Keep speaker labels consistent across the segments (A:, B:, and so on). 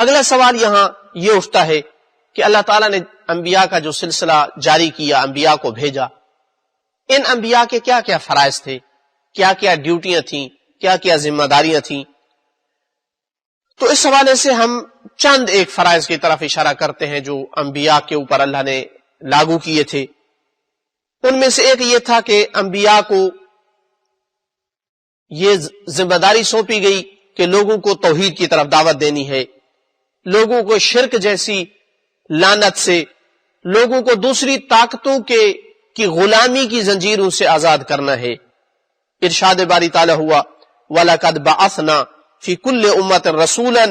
A: اگلا سوال یہاں یہ اٹھتا ہے کہ اللہ تعالیٰ نے انبیاء کا جو سلسلہ جاری کیا، انبیاء کو بھیجا، ان انبیاء کے کیا کیا فرائض تھے، کیا کیا ڈیوٹیاں تھیں، کیا کیا ذمہ داریاں تھیں؟ تو اس حوالے سے ہم چند ایک فرائض کی طرف اشارہ کرتے ہیں جو انبیاء کے اوپر اللہ نے لاگو کیے تھے۔ ان میں سے ایک یہ تھا کہ انبیاء کو یہ ذمہ داری سونپی گئی کہ لوگوں کو توحید کی طرف دعوت دینی ہے، لوگوں کو شرک جیسی لعنت سے، لوگوں کو دوسری طاقتوں کی غلامی کی زنجیروں سے آزاد کرنا ہے۔ ارشاد باری تعالیٰ ہوا وَلَقَدْ بَعَثْنَا فِي كُلِّ أُمَّةٍ رَسُولًا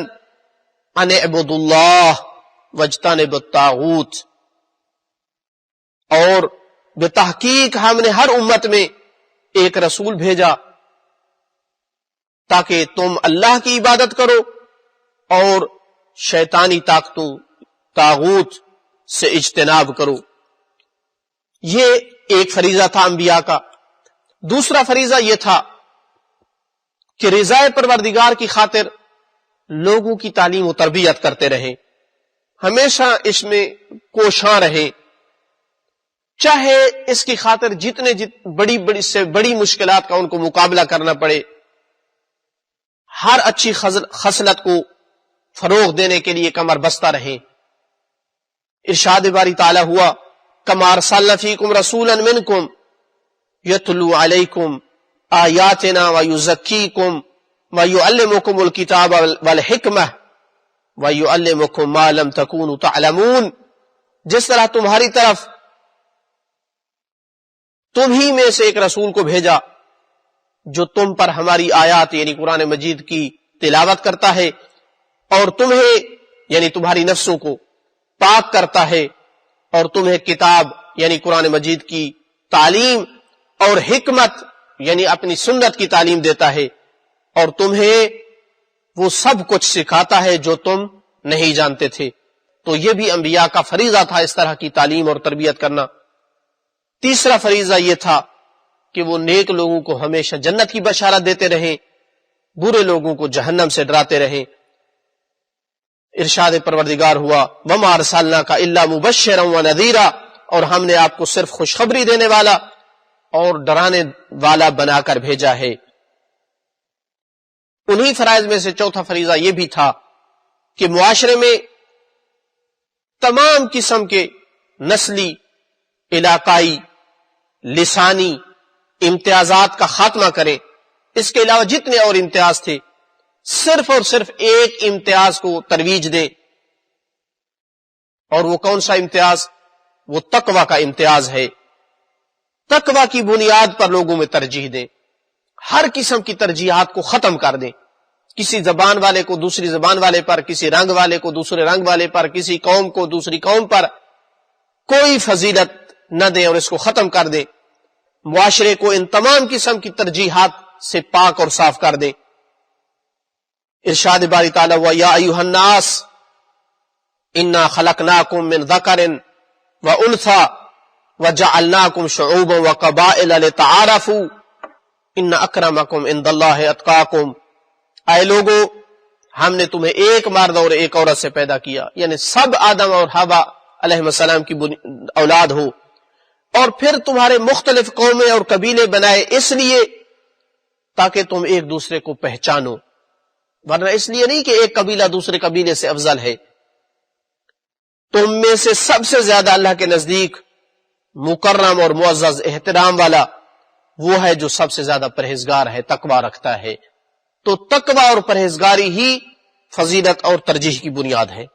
A: أَنِ اعْبُدُوا اللَّهَ وَاجْتَنِبُوا الطَّاغُوتَ، اور بتحقیق ہم نے ہر امت میں ایک رسول بھیجا تاکہ تم اللہ کی عبادت کرو اور شیطانی طاقتوں طاغوت سے اجتناب کرو۔ یہ ایک فریضہ تھا انبیاء کا۔ دوسرا فریضہ یہ تھا کہ رضائے پروردگار کی خاطر لوگوں کی تعلیم و تربیت کرتے رہیں، ہمیشہ اس میں کوشاں رہیں، چاہے اس کی خاطر جتنے بڑی سے بڑی مشکلات کا ان کو مقابلہ کرنا پڑے، ہر اچھی خصلت کو فروغ دینے کے لیے کمر بستہ رہیں۔ ارشاد باری تعالیٰ ہوا کما ارسلنا فیکم رسولا منکم یتلو علیکم آیاتنا ویزکیکم ویعلمکم الکتاب والحکمہ ویعلمکم ما لم تکونوا تعلمون، جس طرح تمہاری طرف تمہیں میں سے ایک رسول کو بھیجا جو تم پر ہماری آیات یعنی قرآن مجید کی تلاوت کرتا ہے اور تمہیں یعنی تمہاری نفسوں کو پاک کرتا ہے، اور تمہیں کتاب یعنی قرآن مجید کی تعلیم اور حکمت یعنی اپنی سنت کی تعلیم دیتا ہے، اور تمہیں وہ سب کچھ سکھاتا ہے جو تم نہیں جانتے تھے۔ تو یہ بھی انبیاء کا فریضہ تھا اس طرح کی تعلیم اور تربیت کرنا۔ تیسرا فریضہ یہ تھا کہ وہ نیک لوگوں کو ہمیشہ جنت کی بشارت دیتے رہیں، برے لوگوں کو جہنم سے ڈراتے رہیں۔ ارشاد پروردگار ہوا وَمَا أَرْسَلْنَاكَ إِلَّا مُبَشِّرًا وَنَذِيرًا، اور ہم نے آپ کو صرف خوشخبری دینے والا اور ڈرانے والا بنا کر بھیجا ہے۔ انہی فرائض میں سے چوتھا فریضہ یہ بھی تھا کہ معاشرے میں تمام قسم کے نسلی، علاقائی، لسانی امتیازات کا خاتمہ کریں۔ اس کے علاوہ جتنے اور امتیاز تھے صرف اور صرف ایک امتیاز کو ترویج دیں، اور وہ کون سا امتیاز؟ وہ تقوی کا امتیاز ہے۔ تقوی کی بنیاد پر لوگوں میں ترجیح دیں، ہر قسم کی ترجیحات کو ختم کر دیں، کسی زبان والے کو دوسری زبان والے پر، کسی رنگ والے کو دوسرے رنگ والے پر، کسی قوم کو دوسری قوم پر کوئی فضیلت نہ دیں اور اس کو ختم کر دیں۔ معاشرے کو ان تمام قسم کی ترجیحات سے پاک اور صاف کر دیں۔ ارشاد باری تعالیٰ وَيَا أَيُّهَا النَّاسِ إِنَّا خَلَقْنَاكُم مِّن ذَكَرٍ وَأُنثَىٰ وَجَعَلْنَاكُمْ شُعُوبًا وَقَبَائِلَ لِتَعَارَفُوا إِنَّ أَكْرَمَكُمْ عِندَ اللَّهِ أَتْقَاكُمْ، اے لوگو ہم نے تمہیں ایک مرد اور ایک عورت سے پیدا کیا، یعنی سب آدم اور حوا علیہ السلام کی اولاد ہو، اور پھر تمہارے مختلف قومیں اور قبیلے بنائے اس لیے تاکہ تم ایک دوسرے کو پہچانو، ورنہ اس لیے نہیں کہ ایک قبیلہ دوسرے قبیلے سے افضل ہے۔ تم میں سے سب سے زیادہ اللہ کے نزدیک مکرم اور معزز احترام والا وہ ہے جو سب سے زیادہ پرہیزگار ہے، تقوی رکھتا ہے۔ تو تقوی اور پرہیزگاری ہی فضیلت اور ترجیح کی بنیاد ہے۔